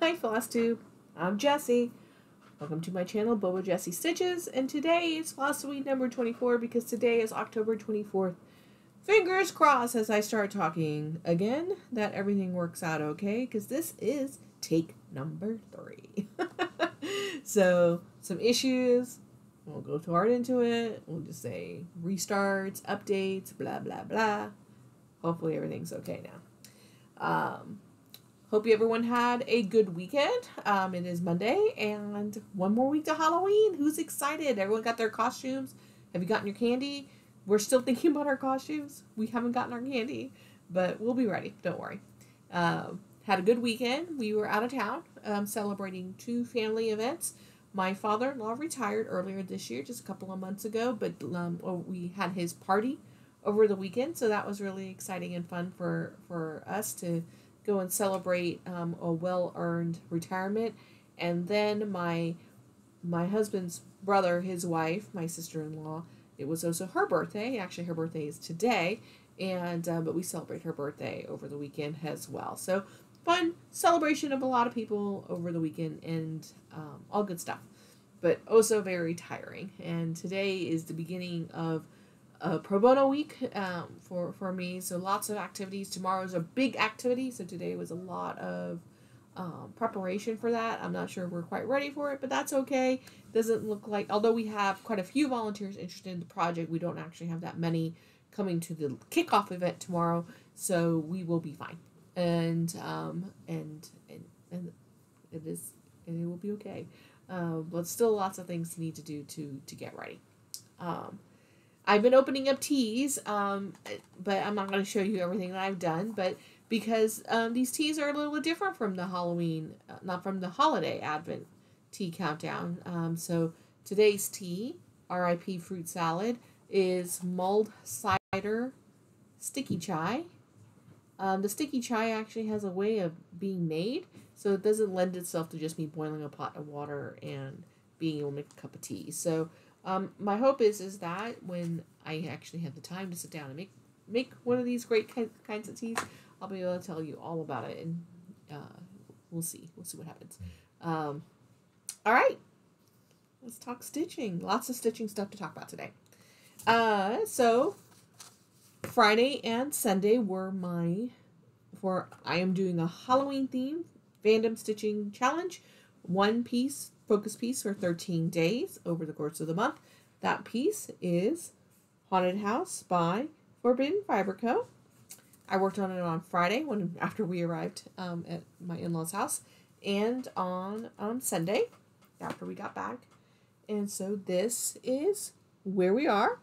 Hi Floss Tube, I'm Jessie. Welcome to my channel, Boba Jessie Stitches, and today is Flossoween number 24 because today is October 24th. Fingers crossed as I start talking again that everything works out okay, because this is take number 3. So, some issues, we'll go too hard into it, we'll just say restarts, updates, blah blah blah. Hopefully everything's okay now. Hope everyone had a good weekend. It is Monday and one more week to Halloween. Who's excited? Everyone got their costumes? Have you gotten your candy? We're still thinking about our costumes. We haven't gotten our candy, but we'll be ready. Don't worry. Had a good weekend. We were out of town celebrating 2 family events. My father-in-law retired earlier this year, just a couple of months ago, but we had his party over the weekend, so that was really exciting and fun for us to go and celebrate a well-earned retirement. And then my husband's brother, his wife, my sister-in-law, it was also her birthday. Actually, her birthday is today, and but we celebrate her birthday over the weekend as well. So fun celebration of a lot of people over the weekend, and all good stuff, but also very tiring. And today is the beginning of pro bono week for me, so lots of activities. Tomorrow's a big activity, so today was a lot of preparation for that. I'm not sure we're quite ready for it, but that's okay. Doesn't look like, although we have quite a few volunteers interested in the project, we don't actually have that many coming to the kickoff event tomorrow, so we will be fine. And it will be okay. But still lots of things to need to do to get ready. I've been opening up teas, but I'm not going to show you everything that I've done, but because these teas are a little different from the Halloween, not from the holiday Advent tea countdown. So today's tea, R.I.P. Fruit Salad, is mulled cider sticky chai. The sticky chai actually has a way of being made, so it doesn't lend itself to just me boiling a pot of water and being able to make a cup of tea. So my hope is that when I actually have the time to sit down and make one of these great kinds of teas, I'll be able to tell you all about it, and we'll see what happens. All right, let's talk stitching. Lots of stitching stuff to talk about today. So Friday and Sunday were I am doing a Halloween theme fandom stitching challenge, 1 piece focus piece for 13 days over the course of the month. That piece is Haunted House by Forbidden Fiber Co. I worked on it on Friday after we arrived at my in-laws' house, and on Sunday after we got back. And so this is where we are.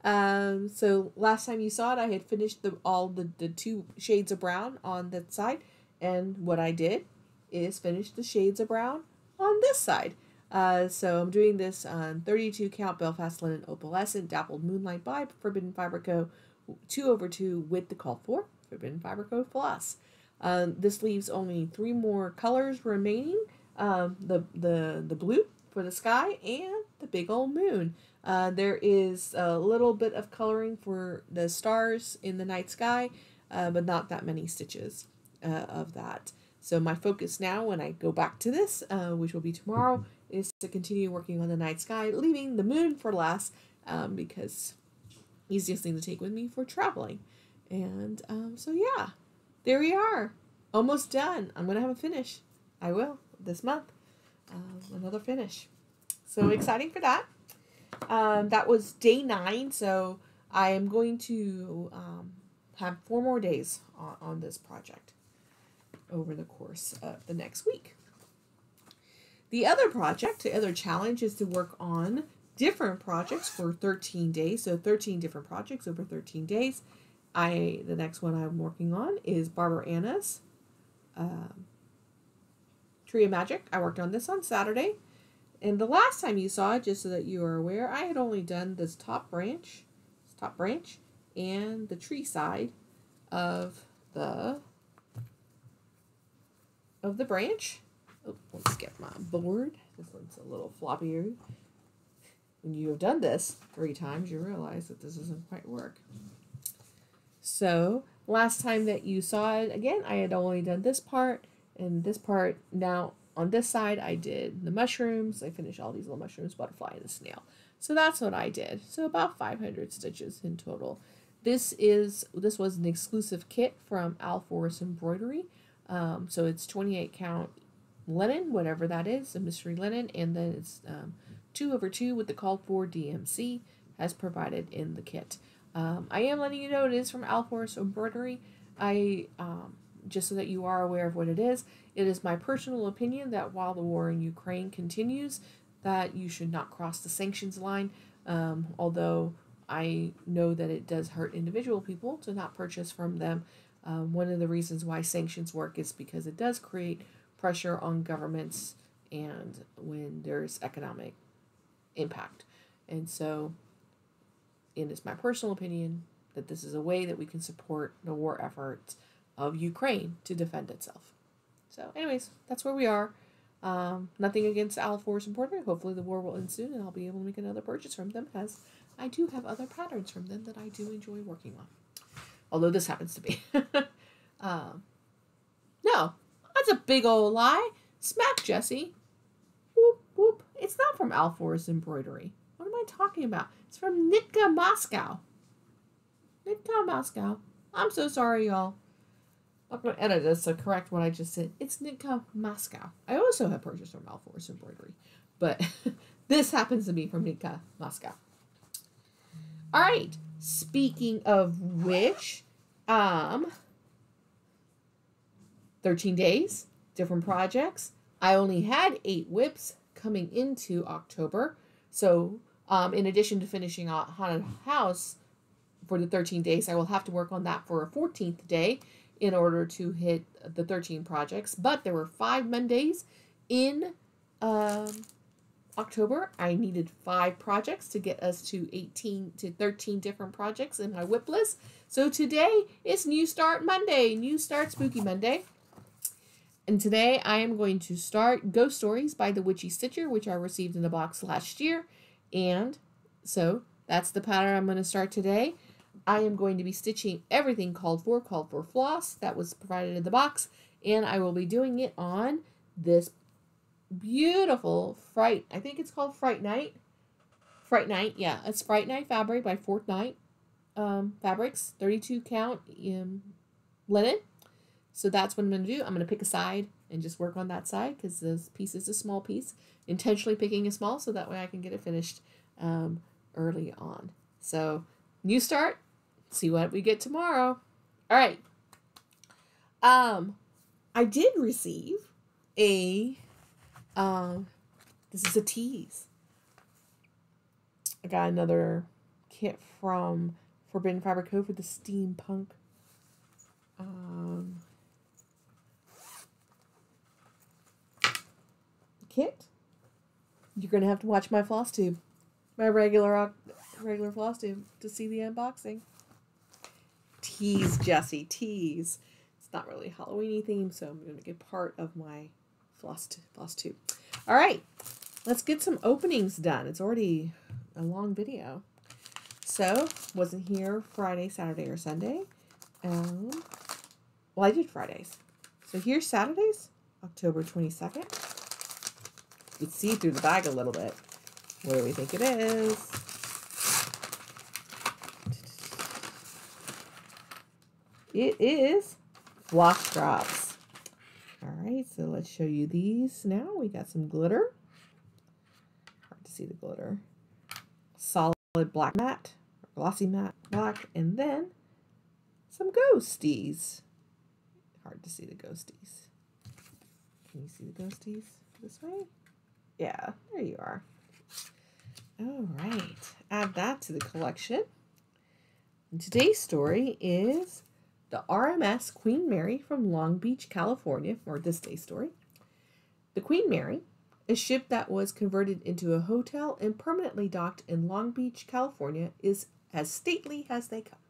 So last time you saw it, I had finished all the 2 shades of brown on that side, and what I did is finish the shades of brown on this side. So I'm doing this on 32 count Belfast Linen Opalescent Dappled Moonlight by Forbidden Fiber Co. 2/2 with the called for Forbidden Fiber Co. floss. This leaves only 3 more colors remaining. The blue for the sky and the big old moon. There is a little bit of coloring for the stars in the night sky, but not that many stitches of that. So my focus now when I go back to this, which will be tomorrow, is to continue working on the night sky, leaving the moon for last, because easiest thing to take with me for traveling. And so yeah, there we are. Almost done. I'm going to have a finish. I will this month. Another finish. So exciting for that. That was day 9, so I am going to have 4 more days on this project over the course of the next week. The other project, the other challenge, is to work on different projects for 13 days. So 13 different projects over 13 days. The next one I'm working on is Barbara Anna's Tree of Magic. I worked on this on Saturday. And the last time you saw it, just so that you are aware, I had only done this top branch, and the tree side of the branch. Oh, let's get my board. This one's a little floppier. When you have done this 3 times, you realize that this doesn't quite work. So last time that you saw it, again, I had only done this part And this part, now on this side, I did the mushrooms. I finished all these little mushrooms, butterfly, and the snail. So that's what I did. So about 500 stitches in total. This was an exclusive kit from Alforus Embroidery. So it's 28 count linen, whatever that is, a mystery linen, and then it's 2/2 with the called for DMC as provided in the kit. I am letting you know it is from Alforus Embroidery. Just so that you are aware of what it is my personal opinion that while the war in Ukraine continues, that you should not cross the sanctions line, although I know that it does hurt individual people to not purchase from them. One of the reasons why sanctions work is because it does create pressure on governments and when there's economic impact. And so it is my personal opinion that this is a way that we can support the war efforts of Ukraine to defend itself. So anyways, that's where we are. Nothing against Alforus Embroidery. Hopefully the war will end soon and I'll be able to make another purchase from them, as I do have other patterns from them that I do enjoy working on. Although this happens to be. No, that's a big old lie. Smack, Jesse. Whoop, whoop. It's not from Alforus Embroidery. What am I talking about? It's from Nitka Moscow. Nitka Moscow. I'm so sorry, y'all. I'm going to edit this to correct what I just said. It's Nitka Moscow. I also have purchased from Alforus Embroidery, but this happens to be from Nitka Moscow. All right. Speaking of which, 13 days, different projects. I only had 8 whips coming into October. So, in addition to finishing Haunted House for the 13 days, I will have to work on that for a 14th day in order to hit the 13 projects. But there were 5 Mondays in October. I needed 5 projects to get us to 18 to 13 different projects in my whip list. So today is New Start Monday, New Start Spooky Monday. And today I am going to start Ghost Stories by the Witchy Stitcher, which I received in a box last year. And so that's the pattern I'm going to start today. I am going to be stitching everything called for floss that was provided in the box, and I will be doing it on this beautiful I think it's called Fright Night, yeah, it's Fright Night fabric by Fortnight Fabrics, 32 count linen. So that's what I'm going to do. I'm going to pick a side and just work on that side because this piece is a small piece, intentionally picking a small so that way I can get it finished early on. So new start. See what we get tomorrow. All right. I did receive a, this is a tease. I got another kit from Forbidden Fabric Co. for the steampunk. Kit. You're going to have to watch my floss tube. My regular floss tube to see the unboxing. Tease, Jesse, tease. It's not really Halloween-y themed, so I'm going to get part of my floss tube. All right, let's get some openings done. It's already a long video. So, wasn't here Friday, Saturday, or Sunday. Well, I did Fridays. So here's Saturdays, October 22nd. You can see through the bag a little bit. What do we think it is? It is Floss Drops. All right, so let's show you these now. We got some glitter. Hard to see the glitter. Solid black matte, glossy matte black, and then some ghosties. Hard to see the ghosties. Can you see the ghosties this way? Yeah, there you are. All right, add that to the collection. And today's story is the RMS Queen Mary from Long Beach, California, or this day's story. The Queen Mary, a ship that was converted into a hotel and permanently docked in Long Beach, California, is as stately as they come.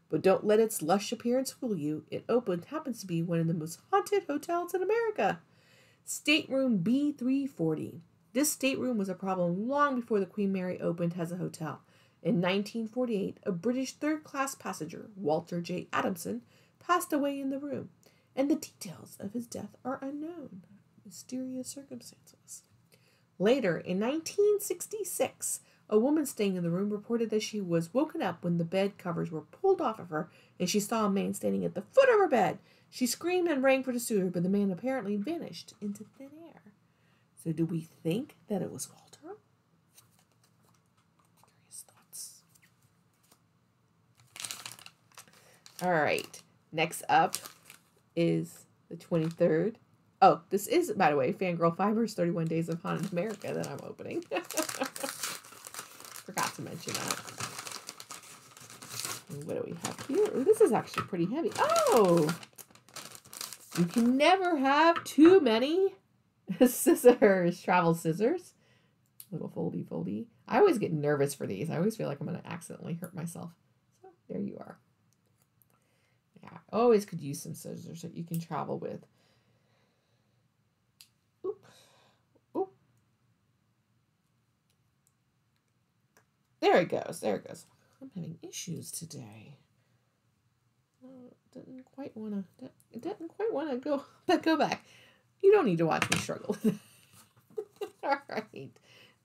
But don't let its lush appearance fool you. It happens to be one of the most haunted hotels in America. Stateroom B340. This stateroom was a problem long before the Queen Mary opened as a hotel. In 1948, a British third-class passenger, Walter J. Adamson, passed away in the room, and the details of his death are unknown. Mysterious circumstances. Later, in 1966, a woman staying in the room reported that she was woken up when the bed covers were pulled off of her and she saw a man standing at the foot of her bed. She screamed and rang for the steward, but the man apparently vanished into thin air. So do we think that it was Walter? Curious thoughts. All right. Next up is the 23rd. Oh, this is, by the way, Fangirl Fibers 31 Days of Haunted America that I'm opening. Forgot to mention that. And what do we have here? Ooh, this is actually pretty heavy. Oh! You can never have too many scissors. Travel scissors. Little foldy. I always get nervous for these. I always feel like I'm going to accidentally hurt myself. So, there you are. Yeah, always could use some scissors that you can travel with. Oop. There it goes. I'm having issues today. Didn't quite want to go back. You don't need to watch me struggle. All right.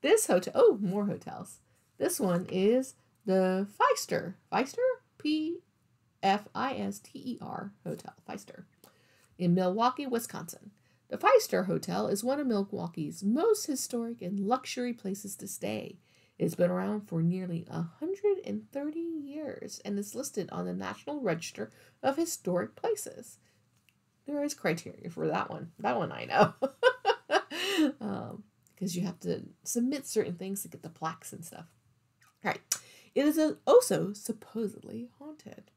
This hotel. Oh, more hotels. This one is the Fister. Pfister Hotel. Fister. In Milwaukee, Wisconsin. The Fister Hotel is one of Milwaukee's most historic and luxury places to stay. It's been around for nearly 130 years and is listed on the National Register of Historic Places. There is criteria for that one. That one I know. Because you have to submit certain things to get the plaques and stuff. All right. It is also supposedly haunted.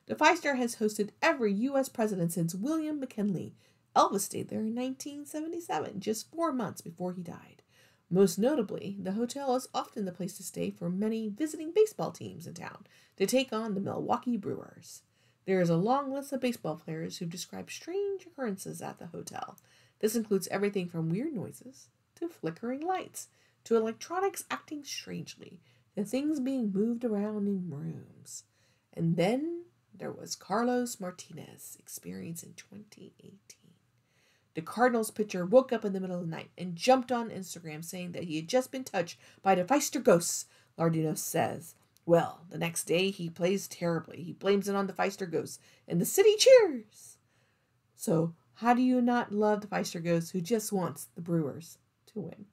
The Fister has hosted every U.S. president since William McKinley. Elvis stayed there in 1977, just 4 months before he died. Most notably, the hotel is often the place to stay for many visiting baseball teams in town to take on the Milwaukee Brewers. There is a long list of baseball players who describe strange occurrences at the hotel. This includes everything from weird noises to flickering lights to electronics acting strangely to things being moved around in rooms. And then there was Carlos Martinez's experience in 2018. The Cardinals pitcher woke up in the middle of the night and jumped on Instagram saying that he had just been touched by the Fister ghosts, Lardino says. Well, the next day he plays terribly. He blames it on the Fister ghosts, and the city cheers. So, how do you not love the Fister ghost who just wants the Brewers to win?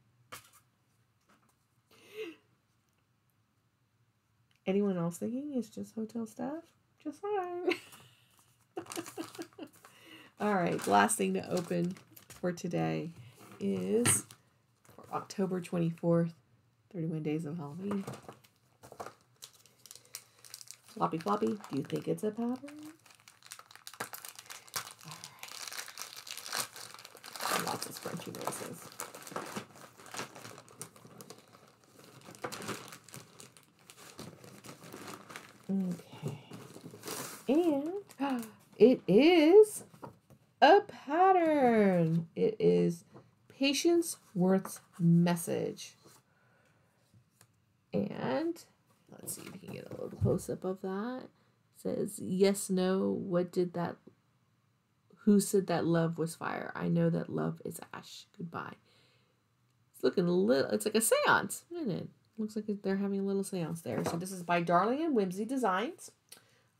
Anyone else thinking it's just hotel staff? Just fine. All right, last thing to open for today is for October 24th, 31 Days of Halloween. Floppy. Do you think it's a pattern? All right. Lots of scrunchy noises. Okay. And it is a pattern. It is Patience Worth's Message. And let's see if we can get a little close-up of that. It says, yes, no, what did that, who said that love was fire? I know that love is ash. Goodbye. It's looking a little, it's like a seance, isn't it? Looks like they're having a little seance there. So this is by Darling and Whimsy Designs.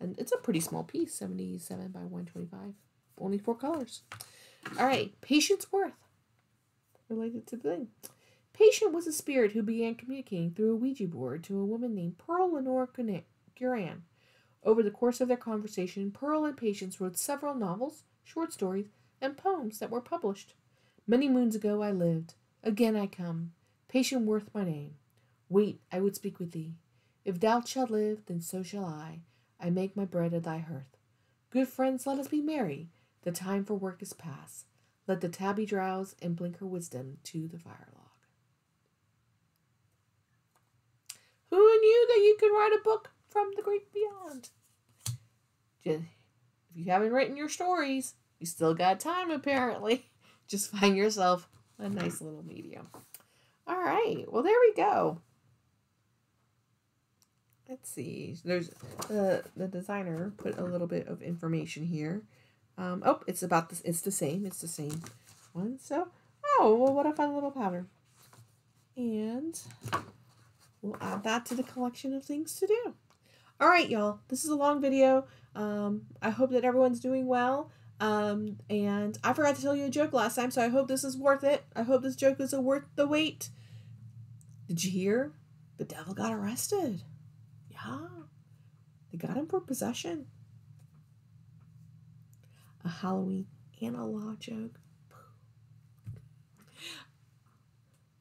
And it's a pretty small piece, 77 by 125. Only 4 colors. All right, Patience Worth. Related to the thing. Patient was a spirit who began communicating through a Ouija board to a woman named Pearl Lenore Guran. Over the course of their conversation, Pearl and Patience wrote several novels, short stories, and poems that were published. Many moons ago I lived. Again I come. Patient Worth my name. Wait, I would speak with thee. If thou shalt live, then so shall I. I make my bread of thy hearth. Good friends, let us be merry. The time for work is past. Let the tabby drowse and blink her wisdom to the fire log. Who knew that you could write a book from the great beyond? If you haven't written your stories, you still got time apparently. Just find yourself a nice little medium. All right, well there we go. Let's see. There's the designer put a little bit of information here. Oh, it's about this. It's the same. It's the same one. So, oh, well, what a fun little pattern. And we'll add that to the collection of things to do. All right, y'all. This is a long video. I hope that everyone's doing well. And I forgot to tell you a joke last time, so I hope this is worth it. I hope this joke is worth the wait. Did you hear? The devil got arrested. Yeah. They got him for possession. A Halloween and a law joke.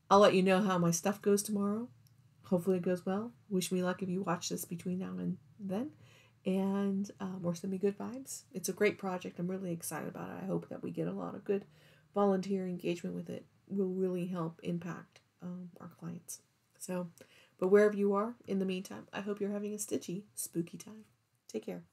I'll let you know how my stuff goes tomorrow. Hopefully it goes well. Wish me luck if you watch this between now and then. And or send me good vibes. It's a great project. I'm really excited about it. I hope that we get a lot of good volunteer engagement with it. Will really help impact our clients. So, but wherever you are, in the meantime, I hope you're having a stitchy, spooky time. Take care.